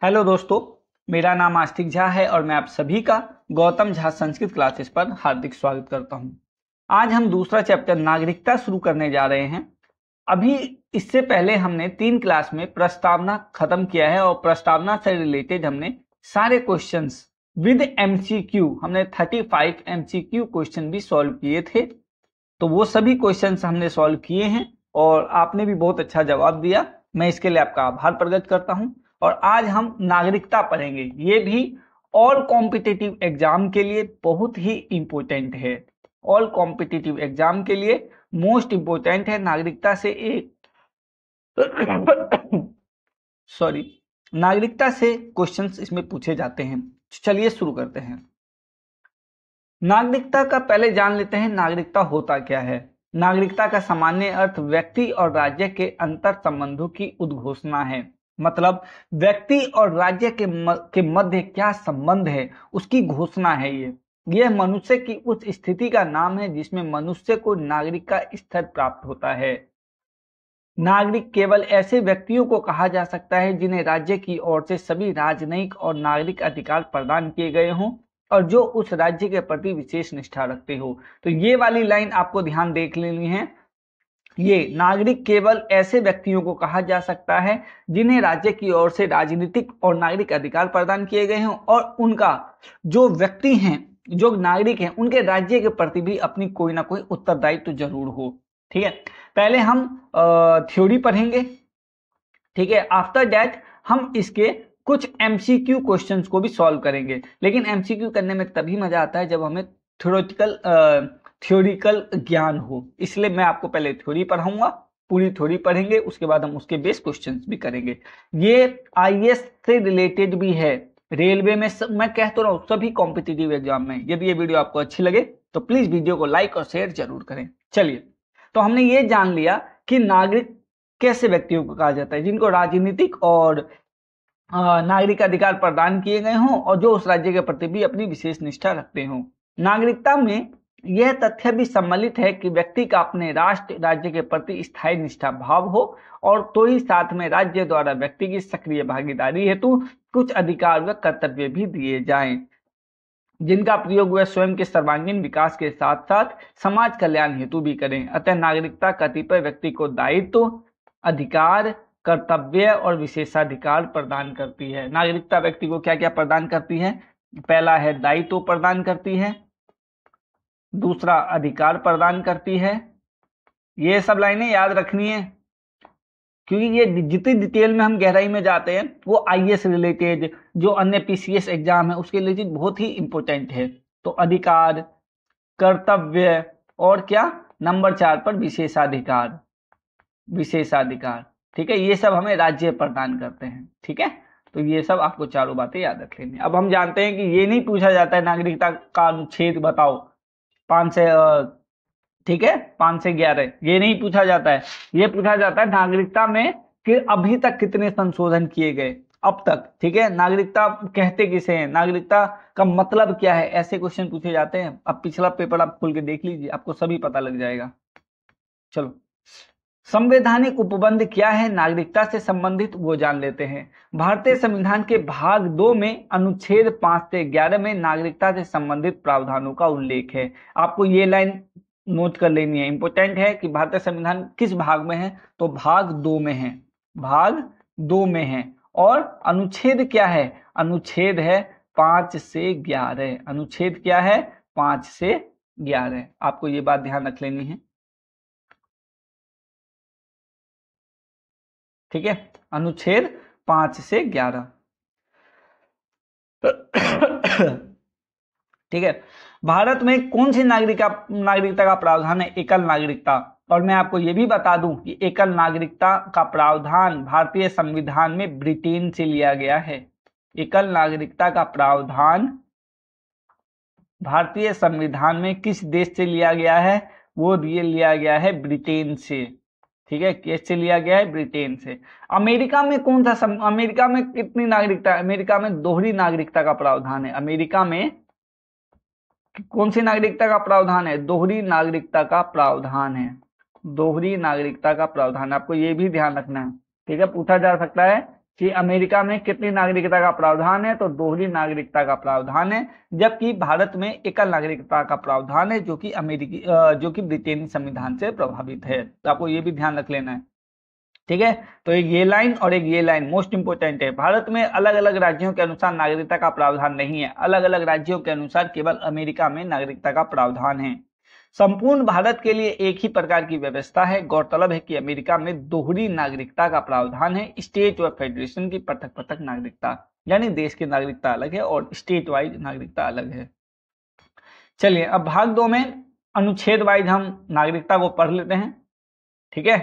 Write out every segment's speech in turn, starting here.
Hello दोस्तों, मेरा नाम आस्तिक झा है और मैं आप सभी का गौतम झा संस्कृत क्लासेस पर हार्दिक स्वागत करता हूं। आज हम दूसरा चैप्टर नागरिकता शुरू करने जा रहे हैं। अभी इससे पहले हमने 3 क्लास में प्रस्तावना खत्म किया है और प्रस्तावना से रिलेटेड हमने सारे क्वेश्चंस विद एमसीक्यू हमने 35 एमसीक्यू क्वेश्चन भी सॉल्व किए थे। तो वो सभी क्वेश्चंस हमने सॉल्व किए हैं और आपने भी बहुत अच्छा जवाब दिया। मैं इसके लिए आपका आभार प्रकट करता हूं। और आज हम नागरिकता पढ़ेंगे। ये भी ऑल कॉम्पिटिटिव एग्जाम के लिए बहुत ही इंपॉर्टेंट है। ऑल कॉम्पिटिटिव एग्जाम के लिए मोस्ट इंपॉर्टेंट है। नागरिकता से एक नागरिकता से क्वेश्चंस इसमें पूछे जाते हैं। चलिए शुरू करते हैं। नागरिकता का पहले जान लेते हैं नागरिकता होता क्या है। नागरिकता का सामान्य अर्थ व्यक्ति और राज्य के अंतर संबंधों की उद्घोषणा है। मतलब व्यक्ति और राज्य के मध्य क्या संबंध है उसकी घोषणा है। यह मनुष्य की उस स्थिति का नाम है जिसमें मनुष्य को नागरिक का स्तर प्राप्त होता है। नागरिक केवल ऐसे व्यक्तियों को कहा जा सकता है जिन्हें राज्य की ओर से सभी राजनयिक और नागरिक अधिकार प्रदान किए गए हों और जो उस राज्य के प्रति विशेष निष्ठा रखते हो। तो ये वाली लाइन आपको ध्यान देख लेनी है। ये नागरिक केवल ऐसे व्यक्तियों को कहा जा सकता है जिन्हें राज्य की ओर से राजनीतिक और नागरिक अधिकार प्रदान किए गए हों और उनका जो व्यक्ति हैं, जो नागरिक हैं, उनके राज्य के प्रति भी अपनी कोई ना कोई उत्तरदायित्व जरूर हो। ठीक है, पहले हम थ्योरी पढ़ेंगे। ठीक है, आफ्टर दैट हम इसके कुछ एमसीक्यू क्वेश्चंस को भी सॉल्व करेंगे। लेकिन एमसीक्यू करने में तभी मजा आता है जब हमें थ्योरिकल ज्ञान हो। इसलिए मैं आपको पहले थ्योरी पढ़ाऊंगा, पूरी थ्योरी पढ़ेंगे, उसके बाद हम उसके बेस क्वेश्चंस भी करेंगे। ये आईएएस से रिलेटेड भी है, रेलवे में मैं कह तो रहा हूँ सभी कॉम्पिटिटिव एग्जाम में। यदि ये वीडियो आपको अच्छी लगे तो प्लीज वीडियो को लाइक और शेयर जरूर करें। चलिए, तो हमने ये जान लिया कि नागरिक कैसे व्यक्तियों को कहा जाता है जिनको राजनीतिक और नागरिक अधिकार प्रदान किए गए हों और जो उस राज्य के प्रति भी अपनी विशेष निष्ठा रखते हों। नागरिकता में यह तथ्य भी सम्मिलित है कि व्यक्ति का अपने राष्ट्र राज्य के प्रति स्थायी निष्ठा भाव हो और तो ही साथ में राज्य द्वारा व्यक्ति की सक्रिय भागीदारी हेतु कुछ अधिकार व कर्तव्य भी दिए जाएं, जिनका प्रयोग वह स्वयं के सर्वांगीण विकास के साथ साथ समाज कल्याण हेतु भी करें। अतः नागरिकता कतिपय व्यक्ति को दायित्व, अधिकार, कर्तव्य और विशेषाधिकार प्रदान करती है। नागरिकता व्यक्ति को क्या क्या प्रदान करती है? पहला है दायित्व प्रदान करती है, दूसरा अधिकार प्रदान करती है। ये सब लाइनें याद रखनी है क्योंकि ये जितनी डिटेल में हम गहराई में जाते हैं वो आईएएस रिलेटेड, जो अन्य पीसीएस एग्जाम है उसके रिलेटेड बहुत ही इंपॉर्टेंट है। तो अधिकार, कर्तव्य और क्या, नंबर 4 पर विशेषाधिकार। ठीक है, ये सब हमें राज्य प्रदान करते हैं। ठीक है, तो ये सब आपको चारों बातें याद रख लेनी। अब हम जानते हैं कि ये नहीं पूछा जाता है नागरिकता का अनुच्छेद बताओ 5 से ठीक है 5 से 11, ये नहीं पूछा जाता है। ये पूछा जाता है नागरिकता में कि अभी तक कितने संशोधन किए गए अब तक। ठीक है, नागरिकता कहते किसे हैं, नागरिकता का मतलब क्या है, ऐसे क्वेश्चन पूछे जाते हैं। अब पिछला पेपर आप खोल के देख लीजिए, आपको सभी पता लग जाएगा। चलो, संवैधानिक उपबंध क्या है नागरिकता से संबंधित, वो जान लेते हैं। भारतीय संविधान के भाग 2 में अनुच्छेद 5 से 11 में नागरिकता से संबंधित प्रावधानों का उल्लेख है। आपको ये लाइन नोट कर लेनी है, इंपॉर्टेंट है कि भारतीय संविधान किस भाग में है, तो भाग 2 में है, भाग 2 में है। और अनुच्छेद क्या है, अनुच्छेद है 5 से 11। अनुच्छेद क्या है, 5 से 11। आपको ये बात ध्यान रख लेनी है। ठीक है, अनुच्छेद 5 से 11। ठीक है, भारत में कौन सी नागरिकता का प्रावधान है, एकल नागरिकता। और मैं आपको यह भी बता दूं कि एकल नागरिकता का प्रावधान भारतीय संविधान में ब्रिटेन से लिया गया है। एकल नागरिकता का प्रावधान भारतीय संविधान में किस देश से लिया गया है, वो लिया गया है ब्रिटेन से। ठीक है, कैसे लिया गया है, ब्रिटेन से। अमेरिका में कौन सा अमेरिका में कितनी नागरिकता, अमेरिका में दोहरी नागरिकता का प्रावधान है। अमेरिका में कौन सी नागरिकता का प्रावधान है, दोहरी नागरिकता का प्रावधान है। दोहरी नागरिकता का प्रावधान आपको ये भी ध्यान रखना है। ठीक है, पूछा जा सकता है कि अमेरिका में कितनी नागरिकता का प्रावधान है, तो दोहरी नागरिकता का प्रावधान है, जबकि भारत में एकल नागरिकता का प्रावधान है, जो कि ब्रिटेनी संविधान से प्रभावित है। तो आपको ये भी ध्यान रख लेना है, ठीक है। तो एक ये लाइन और एक ये लाइन मोस्ट इंपोर्टेंट है। भारत में अलग अलग राज्यों के अनुसार नागरिकता का प्रावधान नहीं है, अलग अलग राज्यों के अनुसार केवल अमेरिका में नागरिकता का प्रावधान है। संपूर्ण भारत के लिए एक ही प्रकार की व्यवस्था है। गौरतलब है कि अमेरिका में दोहरी नागरिकता का प्रावधान है, स्टेट और फेडरेशन की पृथक पृथक नागरिकता, यानी देश की नागरिकता अलग है और स्टेट वाइज नागरिकता अलग है। चलिए अब भाग 2 में अनुच्छेद वाइज हम नागरिकता को पढ़ लेते हैं, ठीक है।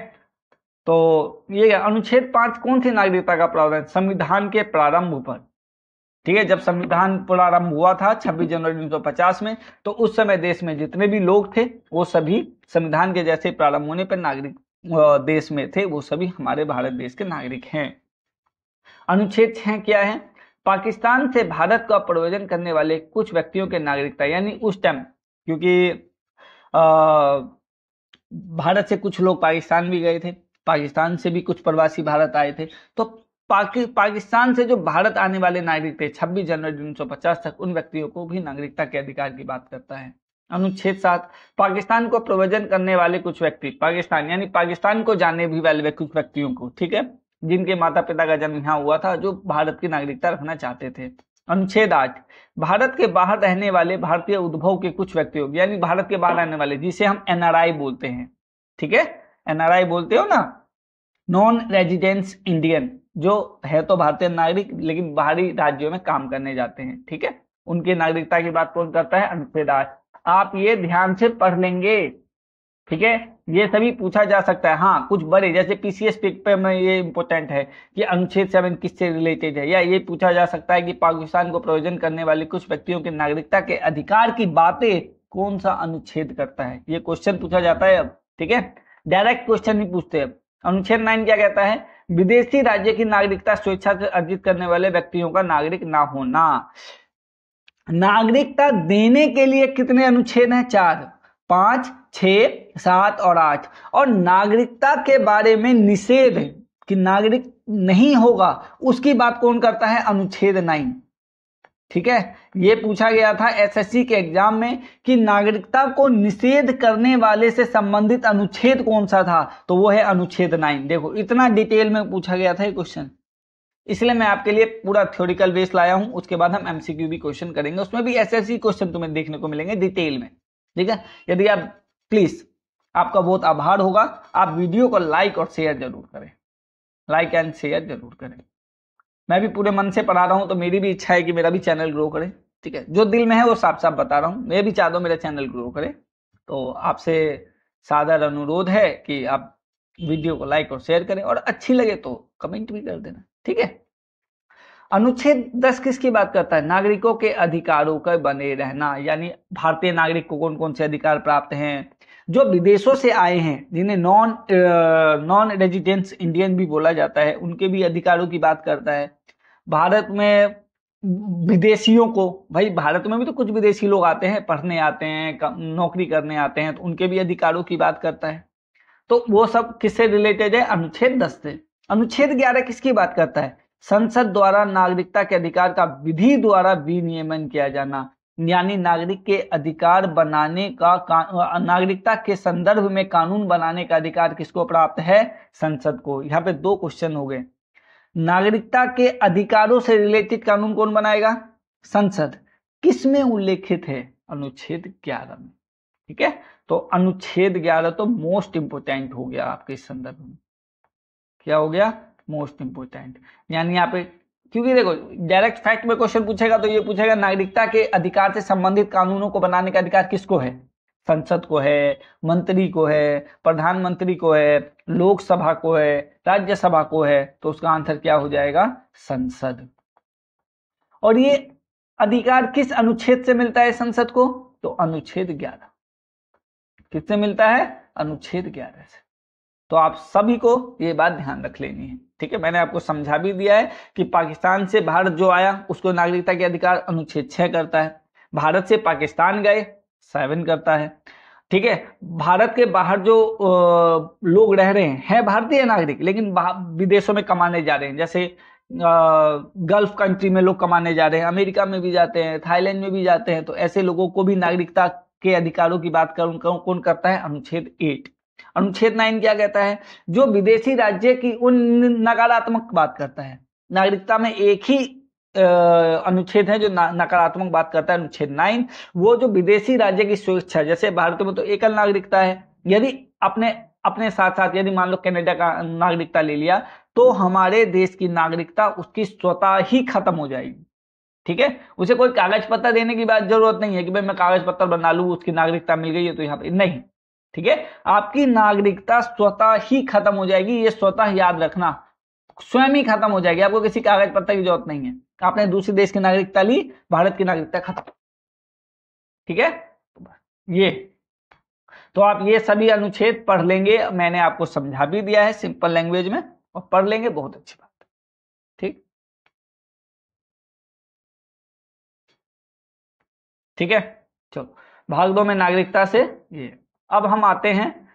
तो ये अनुच्छेद 5 कौन सी नागरिकता का प्रावधान? संविधान के प्रारंभ पर, ठीक है। जब संविधान प्रारंभ हुआ था 26 जनवरी 1950 में, तो उस समय देश में जितने भी लोग थे वो सभी संविधान के जैसे प्रारंभ होने पर नागरिक देश में थे, वो सभी हमारे भारत देश के नागरिक हैं। अनुच्छेद 6 क्या है? पाकिस्तान से भारत का प्रव्रजन करने वाले कुछ व्यक्तियों के नागरिकता, यानी उस टाइम क्योंकि भारत से कुछ लोग पाकिस्तान भी गए थे, पाकिस्तान से भी कुछ प्रवासी भारत आए थे, तो पाकिस्तान से जो भारत आने वाले नागरिक थे 26 जनवरी 1950 तक, उन व्यक्तियों को भी नागरिकता के अधिकार की बात करता है। अनुच्छेद 7 पाकिस्तान को प्रव्रजन करने वाले कुछ व्यक्ति, पाकिस्तान यानी पाकिस्तान को जाने भी वाले कुछ व्यक्तियों को, ठीक है, जिनके माता पिता का जन्म यहाँ हुआ था, जो भारत की नागरिकता रखना चाहते थे। अनुच्छेद 8 भारत के बाहर रहने वाले भारतीय उद्भव के कुछ व्यक्तियों, यानी भारत के बाहर रहने वाले, जिसे हम एनआरआई बोलते हैं, ठीक है, एनआरआई बोलते हो ना, नॉन रेजिडेंस इंडियन, जो है तो भारतीय नागरिक लेकिन बाहरी राज्यों में काम करने जाते हैं, ठीक है, उनकी नागरिकता की बात कौन करता है? अनुच्छेद 8। आप ये ध्यान से पढ़ लेंगे, ठीक है, ये सभी पूछा जा सकता है। हाँ, कुछ बड़े जैसे पीसीएस पेपर में ये इंपॉर्टेंट है कि अनुच्छेद 7 किससे रिलेटेड है, या ये पूछा जा सकता है कि पाकिस्तान को प्रव्रजन करने वाले कुछ व्यक्तियों की नागरिकता के अधिकार की बातें कौन सा अनुच्छेद करता है, ये क्वेश्चन पूछा जाता है अब, ठीक है, डायरेक्ट क्वेश्चन नहीं पूछते अब। अनुच्छेद 9 क्या कहता है? विदेशी राज्य की नागरिकता स्वेच्छा से अर्जित करने वाले व्यक्तियों का नागरिक ना होना। नागरिकता देने के लिए कितने अनुच्छेद हैं? 4, 5, 6, 7 और 8। और नागरिकता के बारे में निषेध कि नागरिक नहीं होगा, उसकी बात कौन करता है? अनुच्छेद 9, ठीक है। ये पूछा गया था एसएससी के एग्जाम में कि नागरिकता को निषेध करने वाले से संबंधित अनुच्छेद कौन सा था, तो वो है अनुच्छेद 9। देखो इतना डिटेल में पूछा गया था ये क्वेश्चन, इसलिए मैं आपके लिए पूरा थ्योरिकल बेस लाया हूं। उसके बाद हम एमसीक्यू भी क्वेश्चन करेंगे, उसमें भी एसएससी क्वेश्चन तुम्हें देखने को मिलेंगे डिटेल में, ठीक है। यदि आप प्लीज, आपका बहुत आभार होगा, आप वीडियो को लाइक और शेयर जरूर करें, लाइक एंड शेयर जरूर करें। मैं भी पूरे मन से पढ़ा रहा हूं, तो मेरी भी इच्छा है कि मेरा भी चैनल ग्रो करे, ठीक है। जो दिल में है वो साफ साफ बता रहा हूं, मैं भी चाहता हूं मेरा चैनल ग्रो करे। तो आपसे सादर अनुरोध है कि आप वीडियो को लाइक और शेयर करें, और अच्छी लगे तो कमेंट भी कर देना, ठीक है। अनुच्छेद 10 किसकी बात करता है? नागरिकों के अधिकारों का बने रहना, यानी भारतीय नागरिक को कौन कौन से अधिकार प्राप्त हैं? जो विदेशों से आए हैं, जिन्हें नॉन रेजिडेंस इंडियन भी बोला जाता है, उनके भी अधिकारों की बात करता है। भारत में विदेशियों को, भाई भारत में भी तो कुछ विदेशी लोग आते हैं, पढ़ने आते हैं, नौकरी करने आते हैं, तो उनके भी अधिकारों की बात करता है। तो वो सब किससे रिलेटेड है? अनुच्छेद 10 से। अनुच्छेद 11 किसकी बात करता है? संसद द्वारा नागरिकता के अधिकार का विधि द्वारा विनियमन किया जाना, यानी नागरिक के अधिकार बनाने का, नागरिकता के संदर्भ में कानून बनाने का अधिकार किसको प्राप्त है? संसद को। यहाँ पे 2 क्वेश्चन हो गए। नागरिकता के अधिकारों से रिलेटेड कानून कौन बनाएगा? संसद। किस में उल्लेखित है? अनुच्छेद 11 में, ठीक है। तो अनुच्छेद 11 तो मोस्ट इंपोर्टेंट हो गया आपके इस संदर्भ में। क्या हो गया? Most important. यानी यहाँ पे, क्योंकि देखो डायरेक्ट फैक्ट में क्वेश्चन पूछेगा तो ये पूछेगा नागरिकता के अधिकार से संबंधित कानूनों को बनाने का अधिकार किसको है? संसद को है, मंत्री को है, प्रधानमंत्री को है, लोकसभा को है, राज्यसभा को है। तो उसका आंसर क्या हो जाएगा? संसद। और ये अधिकार किस अनुच्छेद से मिलता है संसद को? तो अनुच्छेद 11। किससे मिलता है? अनुच्छेद 11 से। तो आप सभी को ये बात ध्यान रख लेनी है, ठीक है। मैंने आपको समझा भी दिया है कि पाकिस्तान से भारत जो आया उसको नागरिकता के अधिकार अनुच्छेद 6 करता है, भारत से पाकिस्तान गए 7 करता है, ठीक है। भारत के बाहर जो लोग रह रहे हैं भारतीय नागरिक लेकिन विदेशों में कमाने जा रहे हैं, जैसे गल्फ कंट्री में लोग कमाने जा रहे हैं, अमेरिका में भी जाते हैं, थाईलैंड में भी जाते हैं, तो ऐसे लोगों को भी नागरिकता के अधिकारों की बात कौन करता है? अनुच्छेद 8। अनुच्छेद 9 क्या कहता है? जो विदेशी राज्य की उन नकारात्मक बात करता है। नागरिकता में एक ही अनुच्छेद है जो नकारात्मक बात करता है, अनुच्छेद 9। वो जो विदेशी राज्य की स्वेच्छा, जैसे भारत में तो एकल नागरिकता है, यदि अपने साथ साथ यदि मान लो कनाडा का नागरिकता ले लिया तो हमारे देश की नागरिकता उसकी स्वतः ही खत्म हो जाएगी। ठीक है, उसे कोई कागज पत्र देने की बात जरूरत नहीं है कि भाई मैं कागज पत्र बना लूं, उसकी नागरिकता मिल गई है तो यहाँ पे नहीं। ठीक है, आपकी नागरिकता स्वतः ही खत्म हो जाएगी, ये स्वतः याद रखना, स्वयं ही खत्म हो जाएगी, आपको किसी कागज पत्र की जरूरत नहीं है। आपने दूसरे देश की नागरिकता ली, भारत की नागरिकता खत्म। ठीक है, ये तो आप ये सभी अनुच्छेद पढ़ लेंगे, मैंने आपको समझा भी दिया है सिंपल लैंग्वेज में, और पढ़ लेंगे, बहुत अच्छी बात है। ठीक, ठीक है, चलो भाग 2 में नागरिकता से ये। अब हम आते हैं,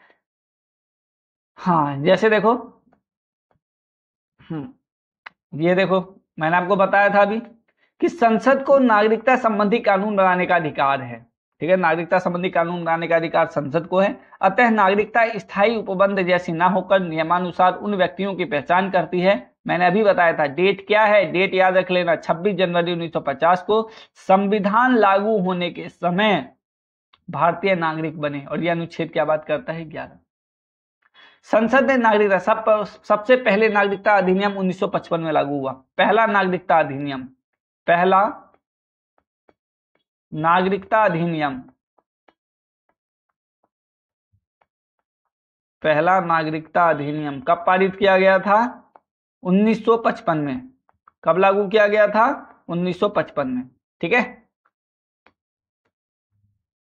हाँ जैसे देखो, ये देखो मैंने आपको बताया था अभी कि संसद को नागरिकता संबंधी कानून बनाने का अधिकार है। ठीक है, नागरिकता संबंधी कानून बनाने का अधिकार संसद को है। अतः नागरिकता स्थायी उपबंध जैसी ना होकर नियमानुसार उन व्यक्तियों की पहचान करती है। मैंने अभी बताया था, डेट क्या है, डेट याद रख लेना, 26 जनवरी 1950 को संविधान लागू होने के समय भारतीय नागरिक बने। और यह अनुच्छेद क्या बात करता है? 11। संसद ने नागरिकता सबसे पहले नागरिकता अधिनियम 1955 में लागू हुआ। पहला नागरिकता अधिनियम, पहला नागरिकता अधिनियम, पहला नागरिकता अधिनियम कब पारित किया गया था? 1955 में। कब लागू किया गया था? 1955 में। ठीक है,